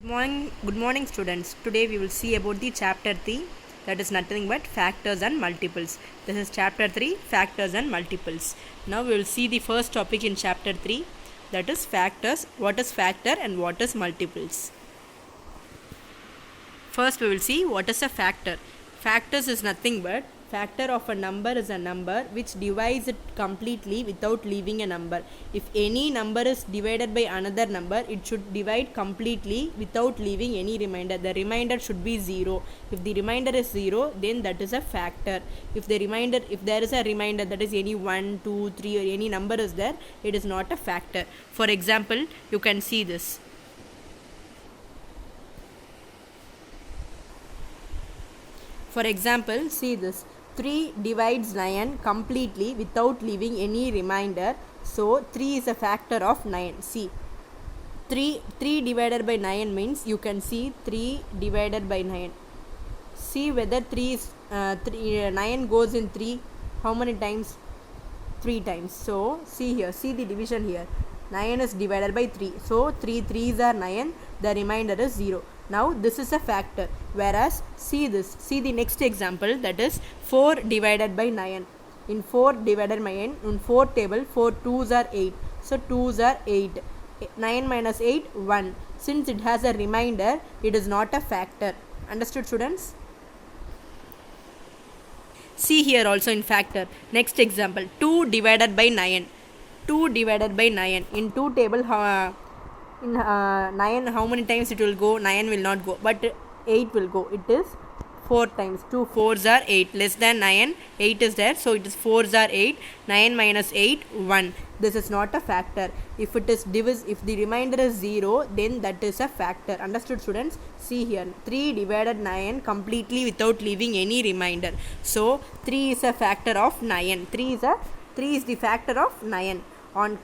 Good morning, students. Today we will see about the chapter 3, that is nothing but factors and multiples. This is chapter 3, factors and multiples. Now we will see the first topic in chapter 3, that is factors. What is factor and what is multiples? First we will see what is a factor. Factors is nothing but factor of a number is a number which divides it completely without leaving a number. If any number is divided by another number, it should divide completely without leaving any remainder. The remainder should be 0. If the remainder is 0, then that is a factor. If there is a remainder, that is any 1, 2, 3 or any number is there, it is not a factor. For example, you can see this. For example, see this. 3 divides 9 completely without leaving any remainder. So, 3 is a factor of 9. See, 3 divided by 9 means you can see 3 divided by 9. See whether 9 goes in 3. How many times? 3 times. So, see here. See the division here. 9 is divided by 3. So, 3 3s are 9. The remainder is 0. Now this is a factor, whereas see the next example, that is 4 divided by 9. In 4 divided by 9, in 4 table 4 2s are 8, so 2s are 8. 9 minus 8 1. Since it has a remainder, it is not a factor. Understood, students? See here also in factor. Next example, 2 divided by 9. 2 divided by 9. In 2 table, in 9 how many times it will go? 9 will not go, but 8 will go. It is 4 times. 2 4s are 8, less than 9, 8 is there, so it is 4s are 8. 9 minus 8 1. This is not a factor. If it is if the remainder is 0, then that is a factor. Understood, students? See here, 3 divided 9 completely without leaving any remainder. So 3 is a factor of 9. 3 is the factor of 9. On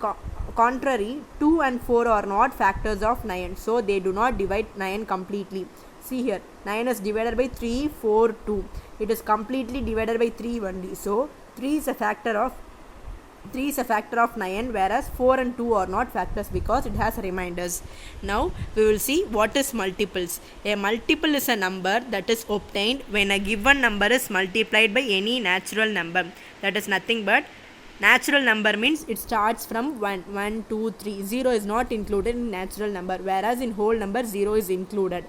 contrary, 2 and 4 are not factors of 9, so they do not divide 9 completely. See here, 9 is divided by 3, 4, 2. It is completely divided by 3 only. So 3 is a factor of 9, whereas 4 and 2 are not factors because it has reminders. Now we will see what is multiples. A multiple is a number that is obtained when a given number is multiplied by any natural number. That is nothing but natural number means it starts from 1, 1, 2, 3. 0 is not included in natural number, whereas in whole number 0 is included.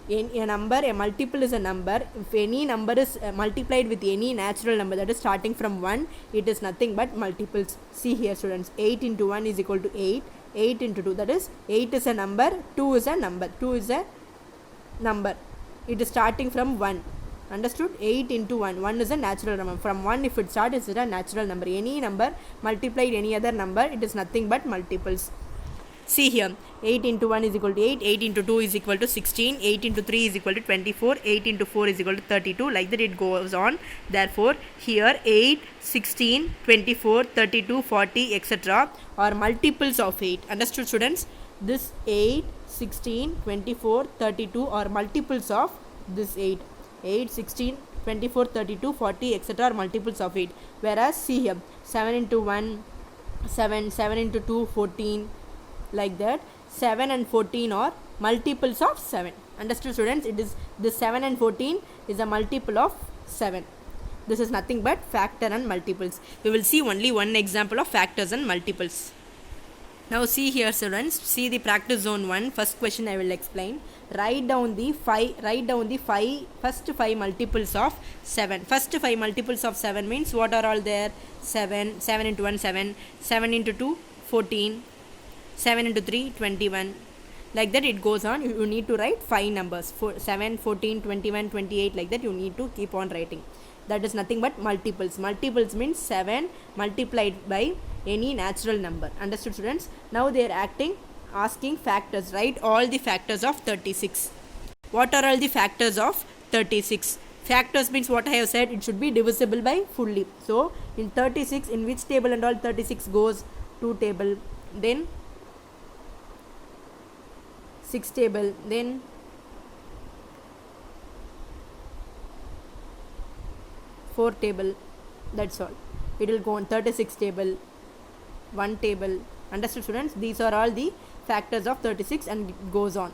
In a multiple is a number. If any number is multiplied with any natural number that is starting from 1, it is nothing but multiples. See here, students, 8 into 1 is equal to 8. 8 into 2, that is 8 is a number, 2 is a number. 2 is a number. It is starting from 1. Understood? 8 into 1. 1 is a natural number. From 1, if it starts, it is a natural number. Any number multiplied any other number, it is nothing but multiples. See here, 8 into 1 is equal to 8. 8 into 2 is equal to 16. 8 into 3 is equal to 24. 8 into 4 is equal to 32. Like that it goes on. Therefore, here 8, 16, 24, 32, 40, etc. are multiples of 8. Understood, students? This 8, 16, 24, 32 are multiples of this 8. 8, 16, 24, 32, 40, etc. are multiples of 8. Whereas see here, 7 into 1, 7, 7 into 2, 14, like that. 7 and 14 are multiples of 7. Understood, students? It is this 7 and 14 is a multiple of 7. This is nothing but factor and multiples. We will see only one example of factors and multiples. Now see here, students, see the practice zone 1. First question I will explain. Write down the first 5 multiples of 7. First 5 multiples of 7 means what are all there? 7, 7 into 1, 7, 7 into 2, 14, 7 into 3, 21. Like that it goes on. You need to write 5 numbers. 7, 14, 21, 28, like that you need to keep on writing. That is nothing but multiples. Multiples means 7 multiplied by any natural number. Understood, students? Now they are asking factors. Write all the factors of 36. What are all the factors of 36? Factors means what I have said, it should be divisible by fully. So in 36, in which table and all 36 goes? 2 table, then 6 table, then 4 table. That's all. It will go on 36 table, 1 table. Understood, students? These are all the factors of 36 and it goes on.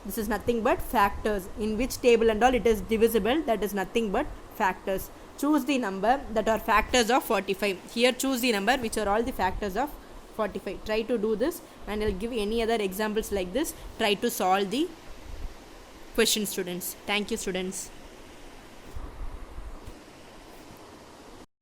This is nothing but factors. In which table and all it is divisible, that is nothing but factors. Choose the number that are factors of 45. Here choose the number which are all the factors of 45. Try to do this, and I will give any other examples like this. Try to solve the question, students. Thank you, students.